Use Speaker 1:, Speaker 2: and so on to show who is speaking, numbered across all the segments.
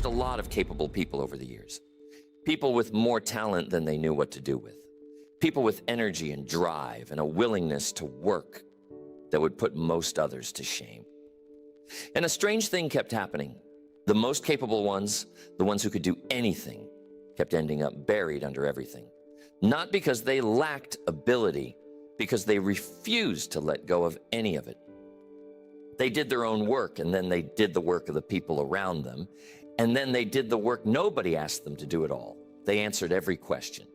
Speaker 1: watched a lot of capable people over the years. People with more talent than they knew what to do with. People with energy and drive and a willingness to work that would put most others to shame. And a strange thing kept happening. The most capable ones, the ones who could do anything, kept ending up buried under everything. Not because they lacked ability, because they refused to let go of any of it. They did their own work, and then they did the work of the people around them, and then they did the work nobody asked them to do at all. They answered every question.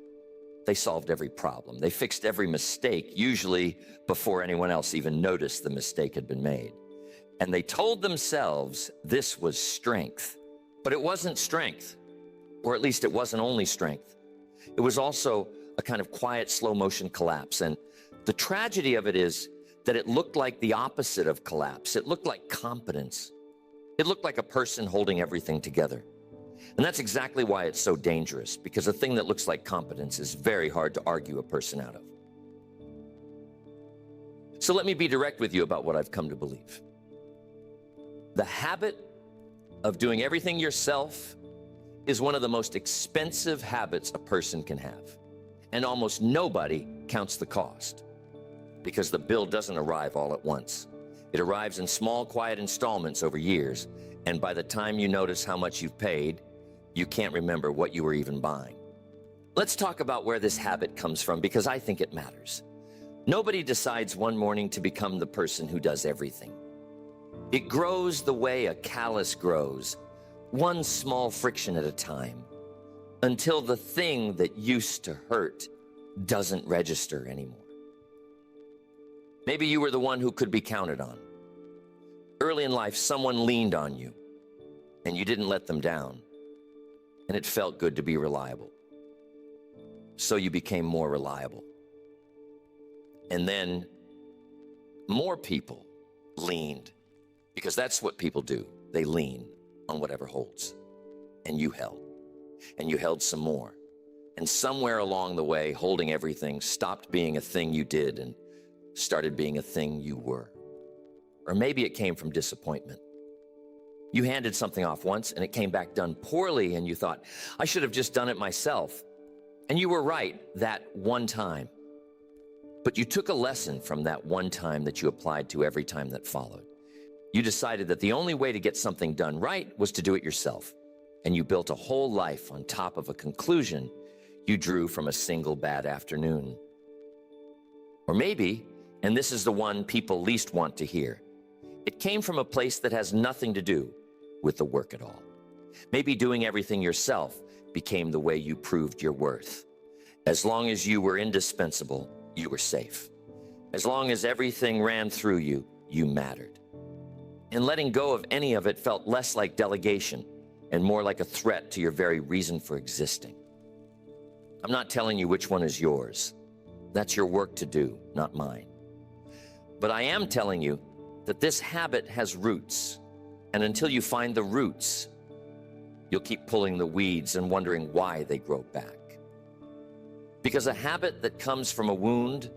Speaker 1: They solved every problem. They fixed every mistake, usually before anyone else even noticed the mistake had been made. And they told themselves this was strength. But it wasn't strength, or at least it wasn't only strength. It was also a kind of quiet, slow motion collapse. And the tragedy of it is that it looked like the opposite of collapse. It looked like competence. It looked like a person holding everything together. And that's exactly why it's so dangerous, because a thing that looks like competence is very hard to argue a person out of. So let me be direct with you about what I've come to believe. The habit of doing everything yourself is one of the most expensive habits a person can have. And almost nobody counts the cost, because the bill doesn't arrive all at once. It arrives in small, quiet installments over years, and by the time you notice how much you've paid, you can't remember what you were even buying. Let's talk about where this habit comes from, because I think it matters. Nobody decides one morning to become the person who does everything. It grows the way a callus grows, one small friction at a time, until the thing that used to hurt doesn't register anymore. Maybe you were the one who could be counted on. Early in life, someone leaned on you, and you didn't let them down, and it felt good to be reliable. So you became more reliable. And then more people leaned, because that's what people do. They lean on whatever holds. And you held. And you held some more. And somewhere along the way, holding everything stopped being a thing you did and started being a thing you were. Or maybe it came from disappointment. You handed something off once and it came back done poorly, and you thought, I should have just done it myself. And you were right that one time. But you took a lesson from that one time that you applied to every time that followed. You decided that the only way to get something done right was to do it yourself. And you built a whole life on top of a conclusion you drew from a single bad afternoon. Or maybe, and this is the one people least want to hear, it came from a place that has nothing to do with the work at all. Maybe doing everything yourself became the way you proved your worth. As long as you were indispensable, you were safe. As long as everything ran through you, you mattered. And letting go of any of it felt less like delegation and more like a threat to your very reason for existing. I'm not telling you which one is yours. That's your work to do, not mine. But I am telling you that this habit has roots, and until you find the roots, you'll keep pulling the weeds and wondering why they grow back. Because a habit that comes from a wound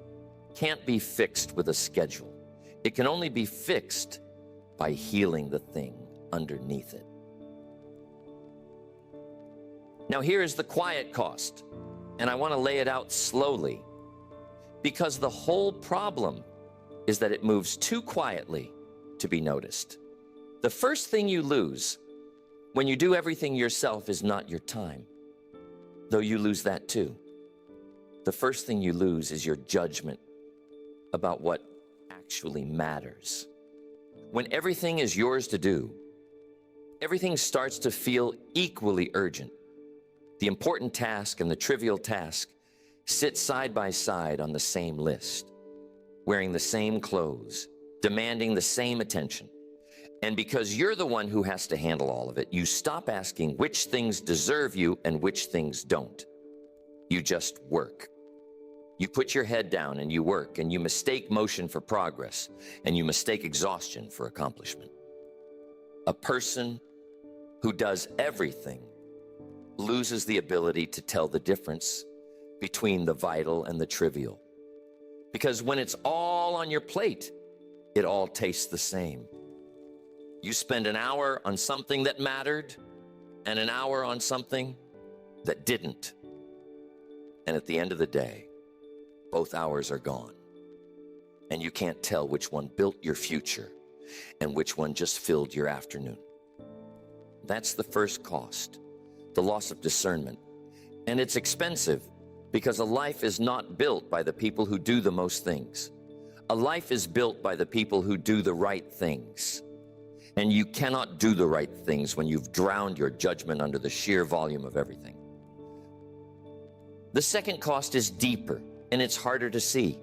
Speaker 1: can't be fixed with a schedule. It can only be fixed by healing the thing underneath it. Now here is the quiet cost, and I want to lay it out slowly, because the whole problem is that it moves too quietly to be noticed. The first thing you lose when you do everything yourself is not your time, though you lose that too. The first thing you lose is your judgment about what actually matters. When everything is yours to do, everything starts to feel equally urgent. The important task and the trivial task sit side by side on the same list, wearing the same clothes, demanding the same attention. And because you're the one who has to handle all of it, you stop asking which things deserve you and which things don't. You just work. You put your head down and you work, and you mistake motion for progress, and you mistake exhaustion for accomplishment. A person who does everything loses the ability to tell the difference between the vital and the trivial. Because when it's all on your plate, it all tastes the same. You spend an hour on something that mattered, and an hour on something that didn't. And at the end of the day, both hours are gone. And you can't tell which one built your future and which one just filled your afternoon. That's the first cost, the loss of discernment. And it's expensive because a life is not built by the people who do the most things. A life is built by the people who do the right things. And you cannot do the right things when you've drowned your judgment under the sheer volume of everything. The second cost is deeper, and it's harder to see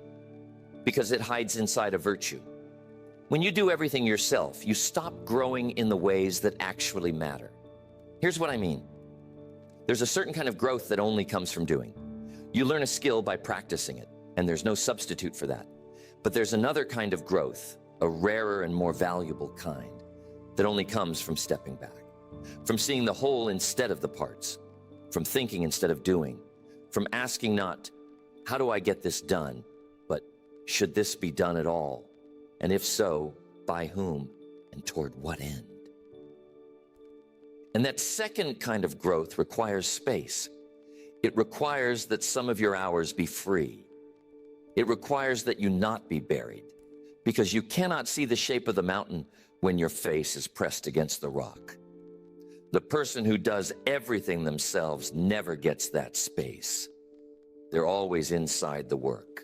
Speaker 1: because it hides inside a virtue. When you do everything yourself, you stop growing in the ways that actually matter. Here's what I mean. There's a certain kind of growth that only comes from doing. You learn a skill by practicing it, and there's no substitute for that. But there's another kind of growth, a rarer and more valuable kind, that only comes from stepping back, from seeing the whole instead of the parts, from thinking instead of doing, from asking not, how do I get this done, but should this be done at all? And if so, by whom and toward what end? And that second kind of growth requires space. It requires that some of your hours be free. It requires that you not be buried, because you cannot see the shape of the mountain when your face is pressed against the rock. The person who does everything themselves never gets that space. They're always inside the work,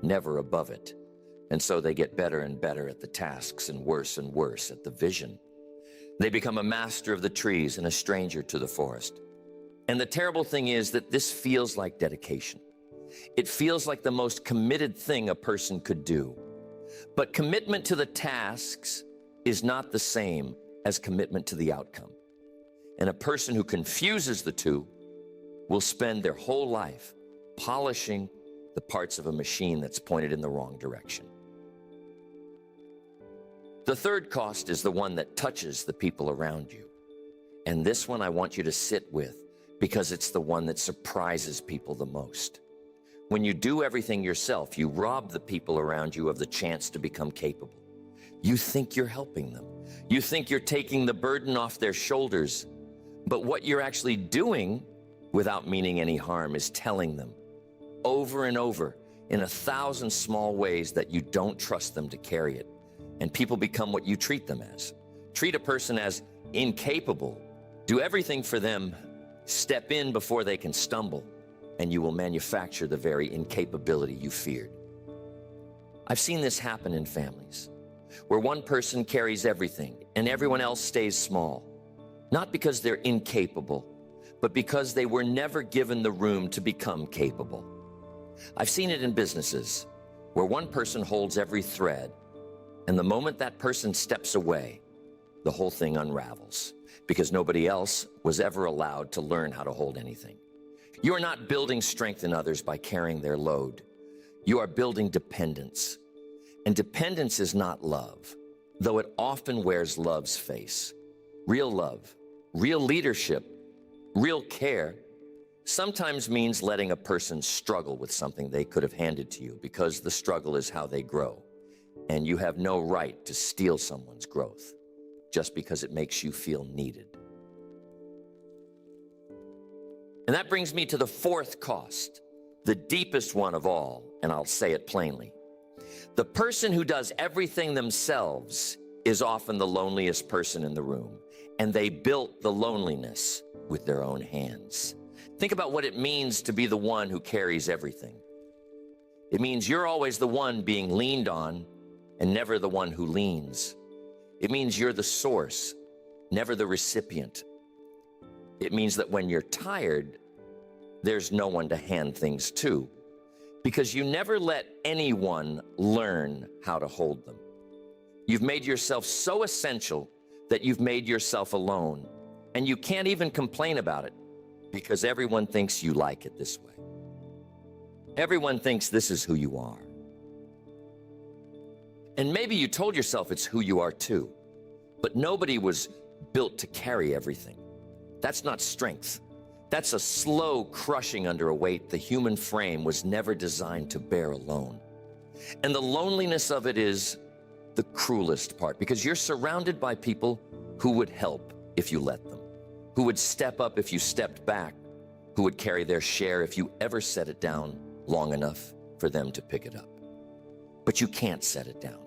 Speaker 1: never above it. And so they get better and better at the tasks and worse at the vision. They become a master of the trees and a stranger to the forest. And the terrible thing is that this feels like dedication. It feels like the most committed thing a person could do. But commitment to the tasks is not the same as commitment to the outcome. And a person who confuses the two will spend their whole life polishing the parts of a machine that's pointed in the wrong direction. The third cost is the one that touches the people around you. And this one I want you to sit with because it's the one that surprises people the most. When you do everything yourself, you rob the people around you of the chance to become capable. You think you're helping them. You think you're taking the burden off their shoulders. But what you're actually doing, without meaning any harm, is telling them over and over in 1,000 small ways that you don't trust them to carry it. And people become what you treat them as. Treat a person as incapable. Do everything for them. Step in before they can stumble, and you will manufacture the very incapability you feared. I've seen this happen in families, where one person carries everything and everyone else stays small, not because they're incapable, but because they were never given the room to become capable. I've seen it in businesses, where one person holds every thread, and the moment that person steps away, the whole thing unravels, because nobody else was ever allowed to learn how to hold anything. You are not building strength in others by carrying their load. You are building dependence. And dependence is not love, though it often wears love's face. Real love, real leadership, real care sometimes means letting a person struggle with something they could have handed to you, because the struggle is how they grow. And you have no right to steal someone's growth just because it makes you feel needed. And that brings me to the fourth cost, the deepest one of all, and I'll say it plainly. The person who does everything themselves is often the loneliest person in the room, and they built the loneliness with their own hands. Think about what it means to be the one who carries everything. It means you're always the one being leaned on and never the one who leans. It means you're the source, never the recipient. It means that when you're tired, there's no one to hand things to, because you never let anyone learn how to hold them. You've made yourself so essential that you've made yourself alone, and you can't even complain about it because everyone thinks you like it this way. Everyone thinks this is who you are. And maybe you told yourself it's who you are too, but nobody was built to carry everything. That's not strength. That's a slow crushing under a weight the human frame was never designed to bear alone. And the loneliness of it is the cruelest part, because you're surrounded by people who would help if you let them, who would step up if you stepped back, who would carry their share if you ever set it down long enough for them to pick it up. But you can't set it down.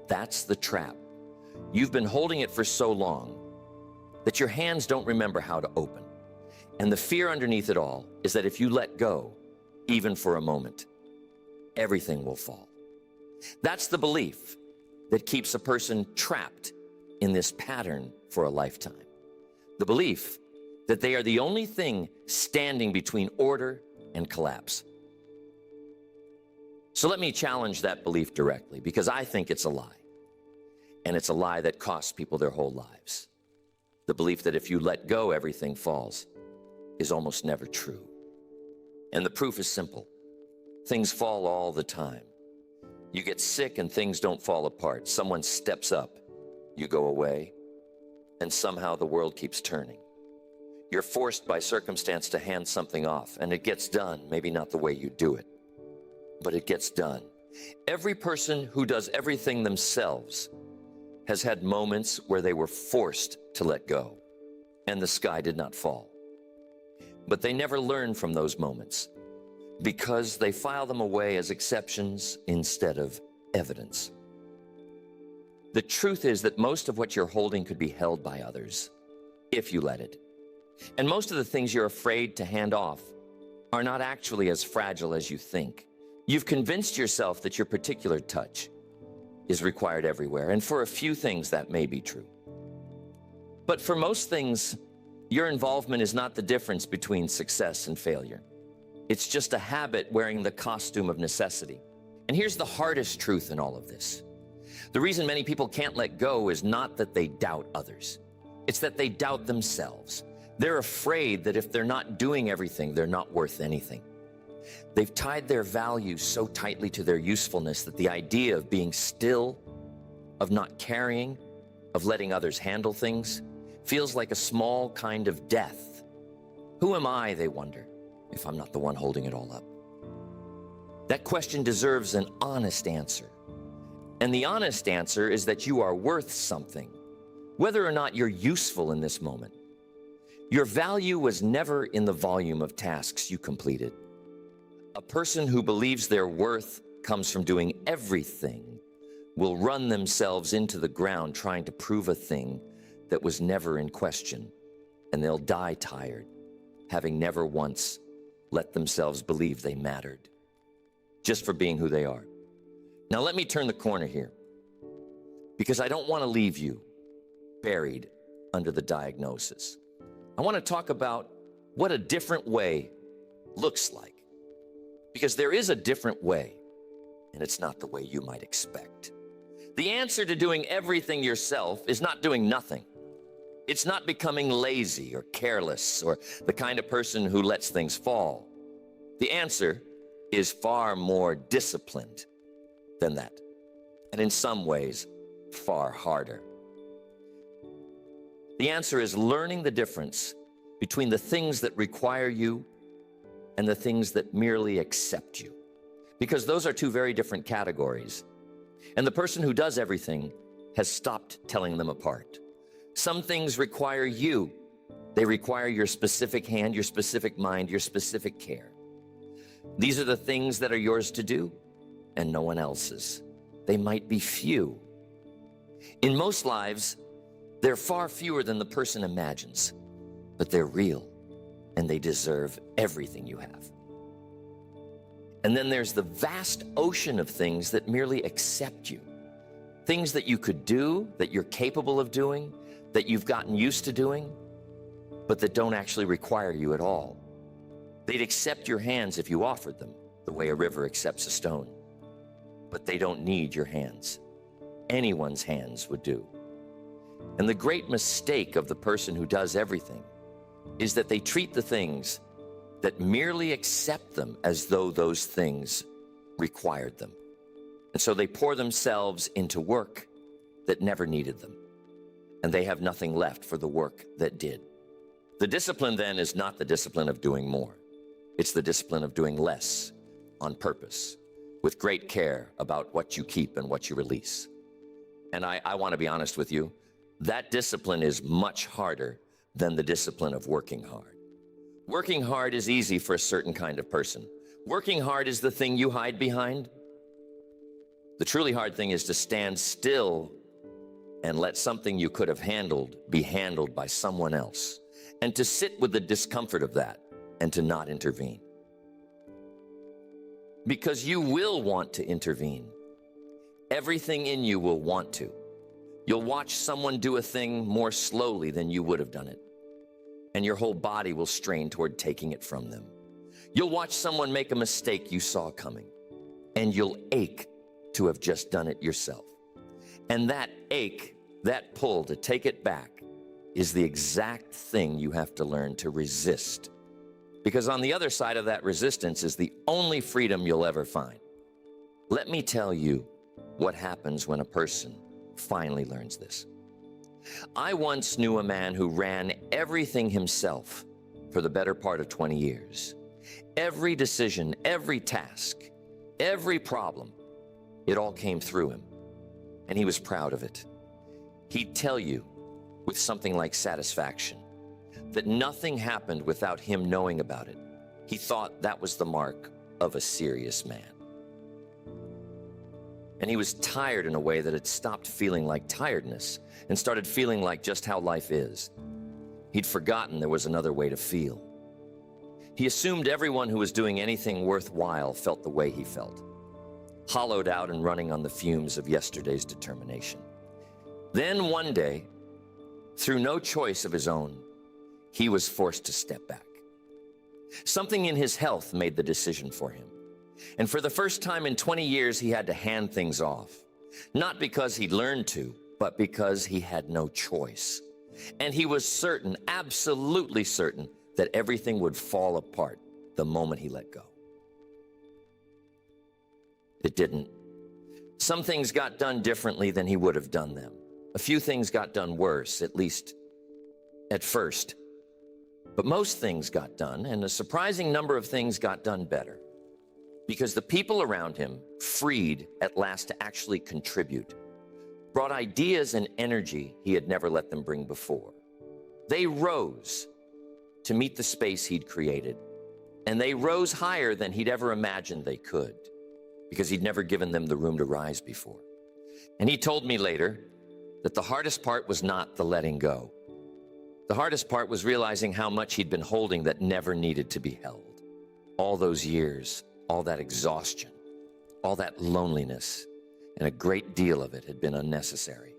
Speaker 1: That's the trap. You've been holding it for so long that your hands don't remember how to open. And the fear underneath it all is that if you let go, even for a moment, everything will fall. That's the belief that keeps a person trapped in this pattern for a lifetime. The belief that they are the only thing standing between order and collapse. So let me challenge that belief directly, because I think it's a lie. And it's a lie that costs people their whole lives. The belief that if you let go, everything falls is almost never true. And the proof is simple. Things fall all the time. You get sick and things don't fall apart. Someone steps up, you go away, and somehow the world keeps turning. You're forced by circumstance to hand something off, and it gets done, maybe not the way you do it, but it gets done. Every person who does everything themselves has had moments where they were forced to let go, and the sky did not fall. But they never learn from those moments because they file them away as exceptions instead of evidence. The truth is that most of what you're holding could be held by others if you let it. And most of the things you're afraid to hand off are not actually as fragile as you think. You've convinced yourself that your particular touch is required everywhere, and for a few things that may be true. But for most things, your involvement is not the difference between success and failure. It's just a habit wearing the costume of necessity. And here's the hardest truth in all of this. The reason many people can't let go is not that they doubt others. It's that they doubt themselves. They're afraid that if they're not doing everything, they're not worth anything. They've tied their value so tightly to their usefulness that the idea of being still, of not carrying, of letting others handle things, feels like a small kind of death. Who am I, they wonder, if I'm not the one holding it all up? That question deserves an honest answer. And the honest answer is that you are worth something, whether or not you're useful in this moment. Your value was never in the volume of tasks you completed. A person who believes their worth comes from doing everything will run themselves into the ground trying to prove a thing that was never in question, and they'll die tired, having never once let themselves believe they mattered, just for being who they are. Now let me turn the corner here, because I don't want to leave you buried under the diagnosis. I want to talk about what a different way looks like. Because there is a different way, and it's not the way you might expect. The answer to doing everything yourself is not doing nothing. It's not becoming lazy or careless or the kind of person who lets things fall. The answer is far more disciplined than that, and in some ways, far harder. The answer is learning the difference between the things that require you and the things that merely accept you. Because those are two very different categories. And the person who does everything has stopped telling them apart. Some things require you. They require your specific hand, your specific mind, your specific care. These are the things that are yours to do and no one else's. They might be few. In most lives, they're far fewer than the person imagines, but they're real. And they deserve everything you have. And then there's the vast ocean of things that merely accept you. Things that you could do, that you're capable of doing, that you've gotten used to doing, but that don't actually require you at all. They'd accept your hands if you offered them, the way a river accepts a stone. But they don't need your hands. Anyone's hands would do. And the great mistake of the person who does everything is that they treat the things that merely accept them as though those things required them. And so they pour themselves into work that never needed them, and they have nothing left for the work that did. The discipline then is not the discipline of doing more. It's the discipline of doing less on purpose, with great care about what you keep and what you release. And I want to be honest with you, that discipline is much harder than the discipline of working hard. Working hard is easy for a certain kind of person. Working hard is the thing you hide behind. The truly hard thing is to stand still and let something you could have handled be handled by someone else, and to sit with the discomfort of that and to not intervene. Because you will want to intervene. Everything in you will want to. You'll watch someone do a thing more slowly than you would have done it, and your whole body will strain toward taking it from them. You'll watch someone make a mistake you saw coming, and you'll ache to have just done it yourself. And that ache, that pull to take it back, is the exact thing you have to learn to resist. Because on the other side of that resistance is the only freedom you'll ever find. Let me tell you what happens when a person finally learns this. I once knew a man who ran everything himself for the better part of 20 years. Every decision, every task, every problem, it all came through him, and he was proud of it. He'd tell you with something like satisfaction that nothing happened without him knowing about it. He thought that was the mark of a serious man. And he was tired in a way that had stopped feeling like tiredness and started feeling like just how life is. He'd forgotten there was another way to feel. He assumed everyone who was doing anything worthwhile felt the way he felt, hollowed out and running on the fumes of yesterday's determination. Then one day, through no choice of his own, he was forced to step back. Something in his health made the decision for him. And for the first time in 20 years, he had to hand things off. Not because he'd learned to, but because he had no choice. And he was certain, absolutely certain, that everything would fall apart the moment he let go. It didn't. Some things got done differently than he would have done them. A few things got done worse, at least at first. But most things got done, and a surprising number of things got done better. Because the people around him, freed at last to actually contribute, brought ideas and energy he had never let them bring before. They rose to meet the space he'd created, and they rose higher than he'd ever imagined they could, because he'd never given them the room to rise before. And he told me later that the hardest part was not the letting go. The hardest part was realizing how much he'd been holding that never needed to be held. All those years, all that exhaustion, all that loneliness, and a great deal of it had been unnecessary.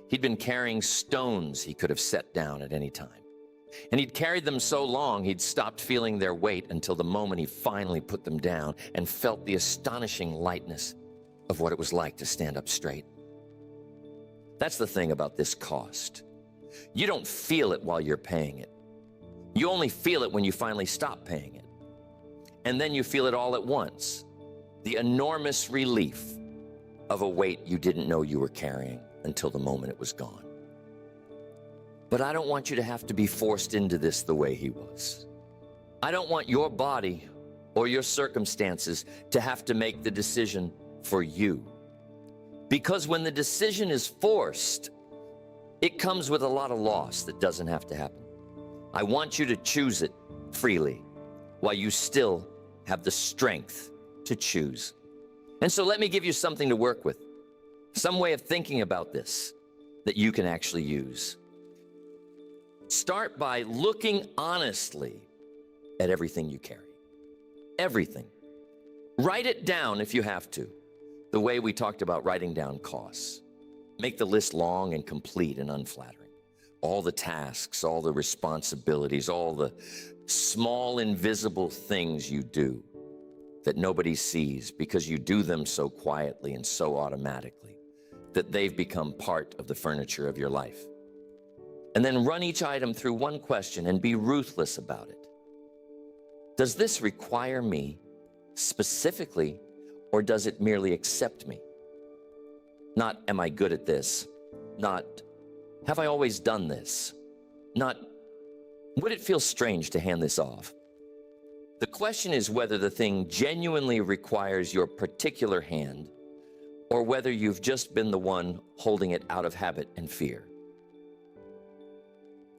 Speaker 1: He'd been carrying stones he could have set down at any time. And he'd carried them so long, he'd stopped feeling their weight until the moment he finally put them down and felt the astonishing lightness of what it was like to stand up straight. That's the thing about this cost. You don't feel it while you're paying it. You only feel it when you finally stop paying it. And then you feel it all at once. The enormous relief of a weight you didn't know you were carrying until the moment it was gone. But I don't want you to have to be forced into this the way he was. I don't want your body or your circumstances to have to make the decision for you. Because when the decision is forced, it comes with a lot of loss that doesn't have to happen. I want you to choose it freely while you still have the strength to choose. And so let me give you something to work with, some way of thinking about this that you can actually use. Start by looking honestly at everything you carry. Everything. Write it down if you have to, the way we talked about writing down costs. Make the list long and complete and unflattering. All the tasks, all the responsibilities, all the small invisible things you do that nobody sees because you do them so quietly and so automatically that they've become part of the furniture of your life. And then run each item through one question and be ruthless about it. Does this require me specifically, or does it merely accept me? Not, am I good at this? Not, have I always done this? Not, would it feel strange to hand this off? The question is whether the thing genuinely requires your particular hand, or whether you've just been the one holding it out of habit and fear.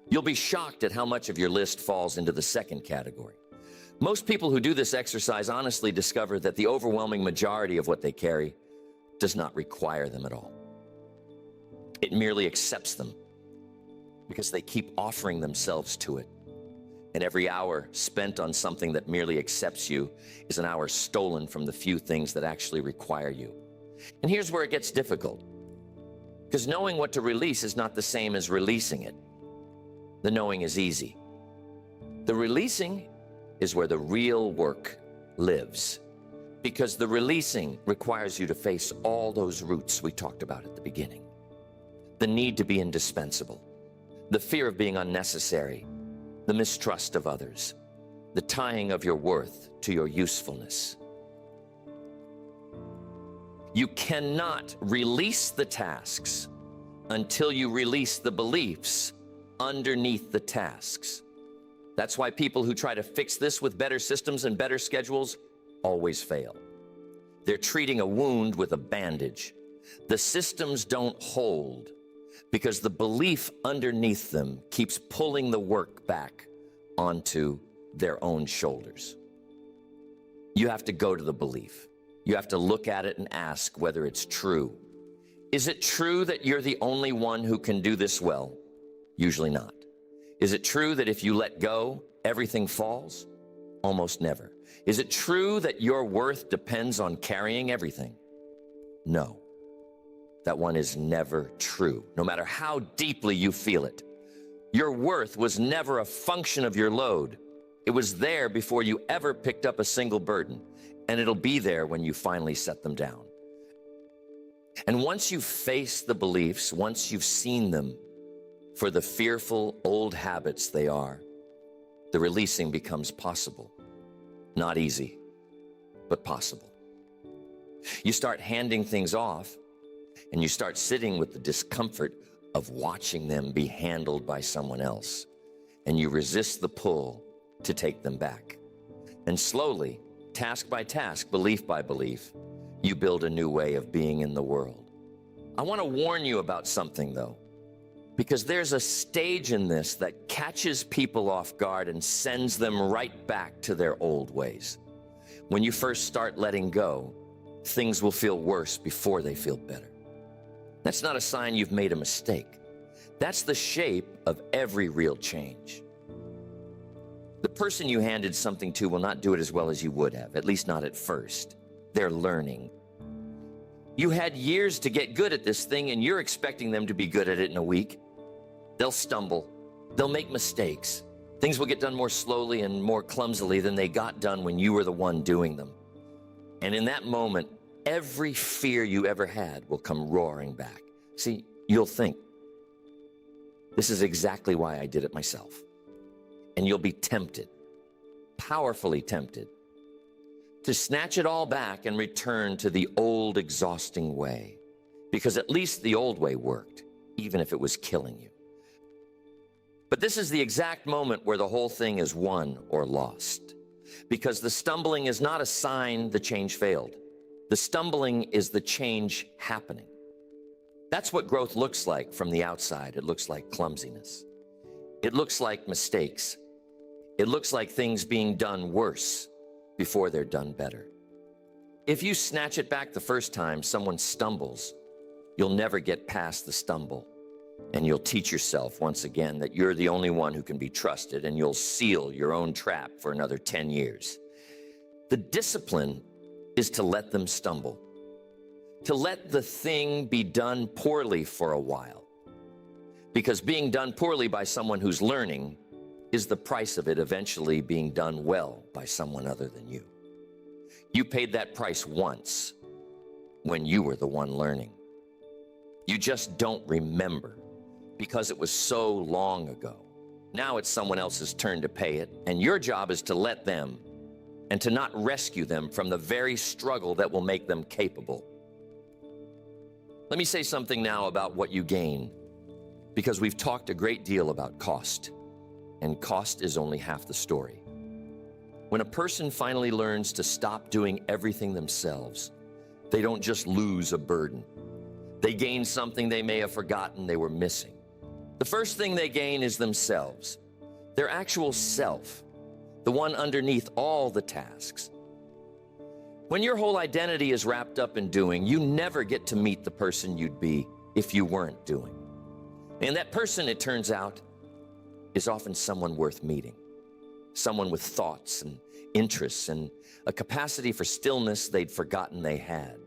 Speaker 1: You'll be shocked at how much of your list falls into the second category. Most people who do this exercise honestly discover that the overwhelming majority of what they carry does not require them at all. It merely accepts them because they keep offering themselves to it. And every hour spent on something that merely accepts you is an hour stolen from the few things that actually require you. And here's where it gets difficult, because knowing what to release is not the same as releasing it. The knowing is easy. The releasing is where the real work lives, because the releasing requires you to face all those roots we talked about at the beginning. The need to be indispensable, the fear of being unnecessary, the mistrust of others, the tying of your worth to your usefulness. You cannot release the tasks until you release the beliefs underneath the tasks. That's why people who try to fix this with better systems and better schedules always fail. They're treating a wound with a bandage. The systems don't hold because the belief underneath them keeps pulling the work back onto their own shoulders. You have to go to the belief. You have to look at it and ask whether it's true. Is it true that you're the only one who can do this well? Usually not. Is it true that if you let go, everything falls? Almost never. Is it true that your worth depends on carrying everything? No. That one is never true, no matter how deeply you feel it. Your worth was never a function of your load. It was there before you ever picked up a single burden, and it'll be there when you finally set them down. And once you've faced the beliefs, once you've seen them for the fearful old habits they are, the releasing becomes possible. Not easy, but possible. You start handing things off, and you start sitting with the discomfort of watching them be handled by someone else, and you resist the pull to take them back. And slowly, task by task, belief by belief, you build a new way of being in the world. I want to warn you about something, though, because there's a stage in this that catches people off guard and sends them right back to their old ways. When you first start letting go, things will feel worse before they feel better. That's not a sign you've made a mistake. That's the shape of every real change. The person you handed something to will not do it as well as you would have, at least not at first. They're learning. You had years to get good at this thing, and you're expecting them to be good at it in a week. They'll stumble. They'll make mistakes. Things will get done more slowly and more clumsily than they got done when you were the one doing them. And in that moment, every fear you ever had will come roaring back. See, you'll think, this is exactly why I did it myself. And you'll be tempted, powerfully tempted, to snatch it all back and return to the old exhausting way. Because at least the old way worked, even if it was killing you. But this is the exact moment where the whole thing is won or lost. Because the stumbling is not a sign the change failed. The stumbling is the change happening. That's what growth looks like from the outside. It looks like clumsiness. It looks like mistakes. It looks like things being done worse before they're done better. If you snatch it back the first time someone stumbles, you'll never get past the stumble. And you'll teach yourself once again that you're the only one who can be trusted, and you'll seal your own trap for another 10 years. The discipline is to let them stumble, to let the thing be done poorly for a while. Because being done poorly by someone who's learning is the price of it eventually being done well by someone other than you. You paid that price once when you were the one learning. You just don't remember because it was so long ago. Now it's someone else's turn to pay it, and your job is to let them and to not rescue them from the very struggle that will make them capable. Let me say something now about what you gain, because we've talked a great deal about cost, and cost is only half the story. When a person finally learns to stop doing everything themselves, they don't just lose a burden. They gain something they may have forgotten they were missing. The first thing they gain is themselves, their actual self, the one underneath all the tasks. When your whole identity is wrapped up in doing, you never get to meet the person you'd be if you weren't doing. And that person, it turns out, is often someone worth meeting. Someone with thoughts and interests and a capacity for stillness they'd forgotten they had.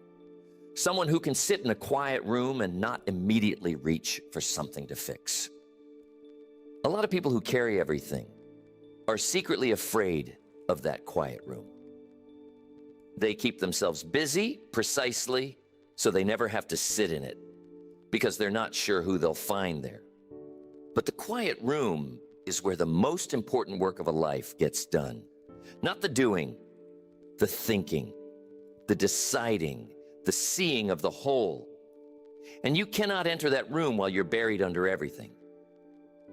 Speaker 1: Someone who can sit in a quiet room and not immediately reach for something to fix. A lot of people who carry everything are secretly afraid of that quiet room. They keep themselves busy precisely so they never have to sit in it because they're not sure who they'll find there. But the quiet room is where the most important work of a life gets done. Not the doing, the thinking, the deciding, the seeing of the whole. And you cannot enter that room while you're buried under everything,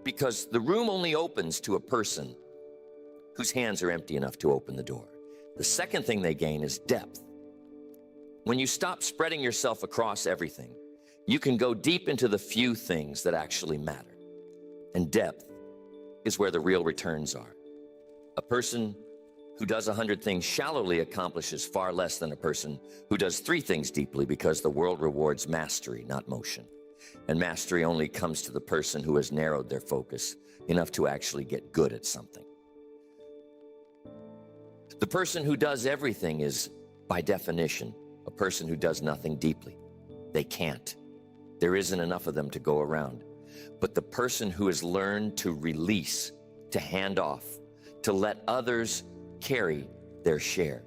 Speaker 1: because the room only opens to a person whose hands are empty enough to open the door. The second thing they gain is depth. When you stop spreading yourself across everything, you can go deep into the few things that actually matter. And depth is where the real returns are. A person who does 100 things shallowly accomplishes far less than a person who does 3 things deeply, because the world rewards mastery, not motion. And mastery only comes to the person who has narrowed their focus enough to actually get good at something. The person who does everything is, by definition, a person who does nothing deeply. They can't. There isn't enough of them to go around. But the person who has learned to release, to hand off, to let others carry their share,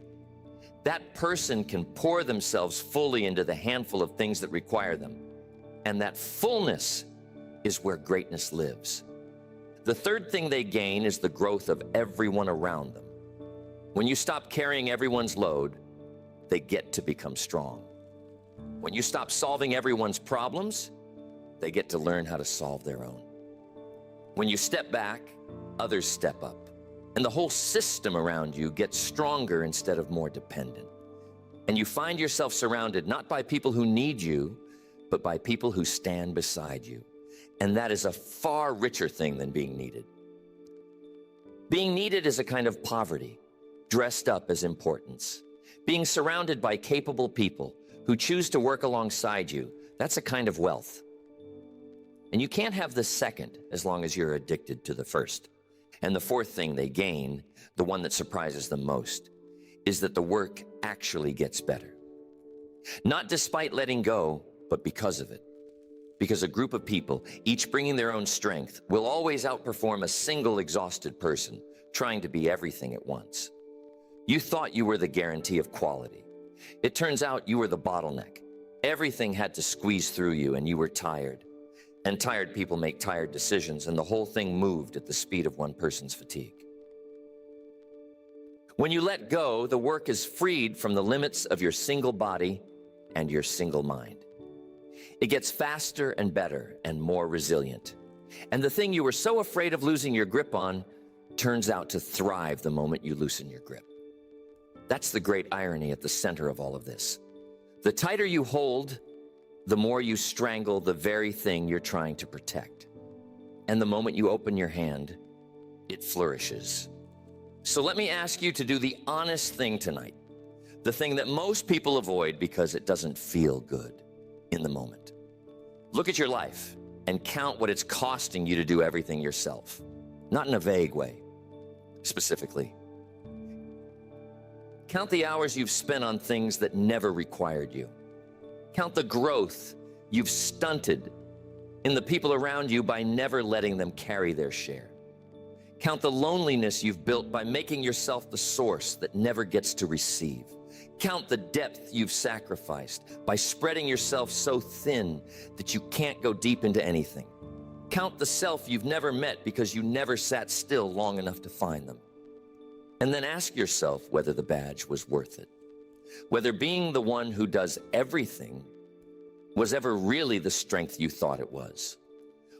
Speaker 1: that person can pour themselves fully into the handful of things that require them. And that fullness is where greatness lives. The third thing they gain is the growth of everyone around them. When you stop carrying everyone's load, they get to become strong. When you stop solving everyone's problems, they get to learn how to solve their own. When you step back, others step up. And the whole system around you gets stronger instead of more dependent. And you find yourself surrounded not by people who need you, but by people who stand beside you. And that is a far richer thing than being needed. Being needed is a kind of poverty, dressed up as importance. Being surrounded by capable people who choose to work alongside you, that's a kind of wealth. And you can't have the second as long as you're addicted to the first. And the fourth thing they gain, the one that surprises them most, is that the work actually gets better. Not despite letting go, but because of it. Because a group of people, each bringing their own strength, will always outperform a single exhausted person trying to be everything at once. You thought you were the guarantee of quality. It turns out you were the bottleneck. Everything had to squeeze through you, and you were tired. And tired people make tired decisions, and the whole thing moved at the speed of one person's fatigue. When you let go, the work is freed from the limits of your single body and your single mind. It gets faster and better and more resilient. And the thing you were so afraid of losing your grip on turns out to thrive the moment you loosen your grip. That's the great irony at the center of all of this. The tighter you hold, the more you strangle the very thing you're trying to protect. And the moment you open your hand, it flourishes. So let me ask you to do the honest thing tonight, the thing that most people avoid because it doesn't feel good in the moment. Look at your life and count what it's costing you to do everything yourself, not in a vague way, specifically. Count the hours you've spent on things that never required you. Count the growth you've stunted in the people around you by never letting them carry their share. Count the loneliness you've built by making yourself the source that never gets to receive. Count the depth you've sacrificed by spreading yourself so thin that you can't go deep into anything. Count the self you've never met because you never sat still long enough to find them. And then ask yourself whether the badge was worth it. Whether being the one who does everything was ever really the strength you thought it was,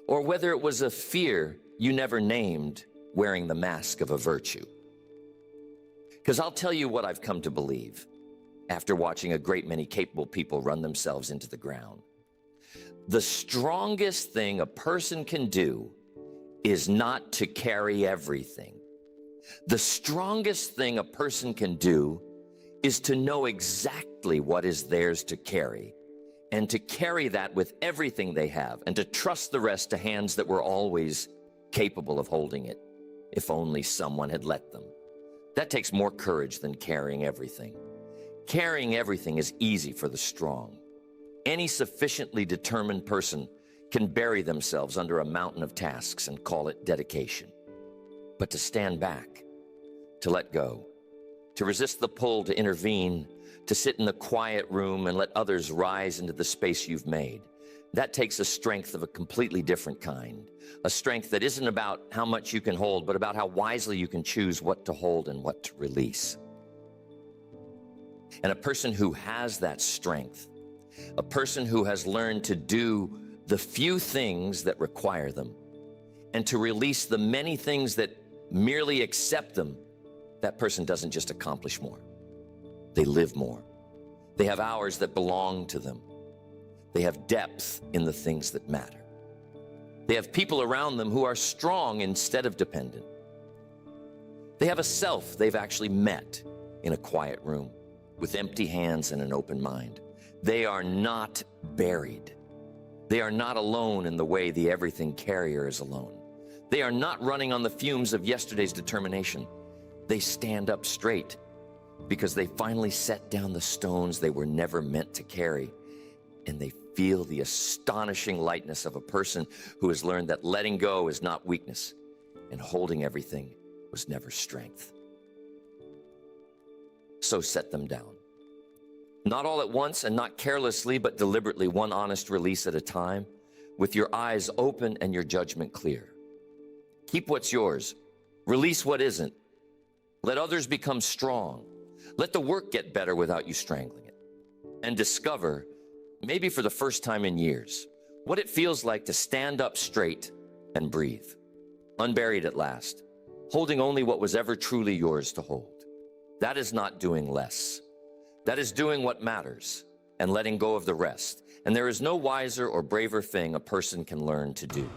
Speaker 1: or whether it was a fear you never named wearing the mask of a virtue. Because I'll tell you what I've come to believe after watching a great many capable people run themselves into the ground. The strongest thing a person can do is not to carry everything. The strongest thing a person can do is to know exactly what is theirs to carry, and to carry that with everything they have, and to trust the rest to hands that were always capable of holding it, if only someone had let them. That takes more courage than carrying everything. Carrying everything is easy for the strong. Any sufficiently determined person can bury themselves under a mountain of tasks and call it dedication. But to stand back, to let go, to resist the pull to intervene, to sit in the quiet room and let others rise into the space you've made, that takes a strength of a completely different kind. A strength that isn't about how much you can hold, but about how wisely you can choose what to hold and what to release. And a person who has that strength, a person who has learned to do the few things that require them and to release the many things that merely accept them, that person doesn't just accomplish more. They live more. They have hours that belong to them. They have depth in the things that matter. They have people around them who are strong instead of dependent. They have a self they've actually met in a quiet room with empty hands and an open mind. They are not buried. They are not alone in the way the everything carrier is alone. They are not running on the fumes of yesterday's determination. They stand up straight because they finally set down the stones they were never meant to carry, and they feel the astonishing lightness of a person who has learned that letting go is not weakness and holding everything was never strength. So set them down. Not all at once and not carelessly, but deliberately, one honest release at a time, with your eyes open and your judgment clear. Keep what's yours. Release what isn't. Let others become strong. Let the work get better without you strangling it. And discover, maybe for the first time in years, what it feels like to stand up straight and breathe, unburied at last, holding only what was ever truly yours to hold. That is not doing less. That is doing what matters and letting go of the rest. And there is no wiser or braver thing a person can learn to do.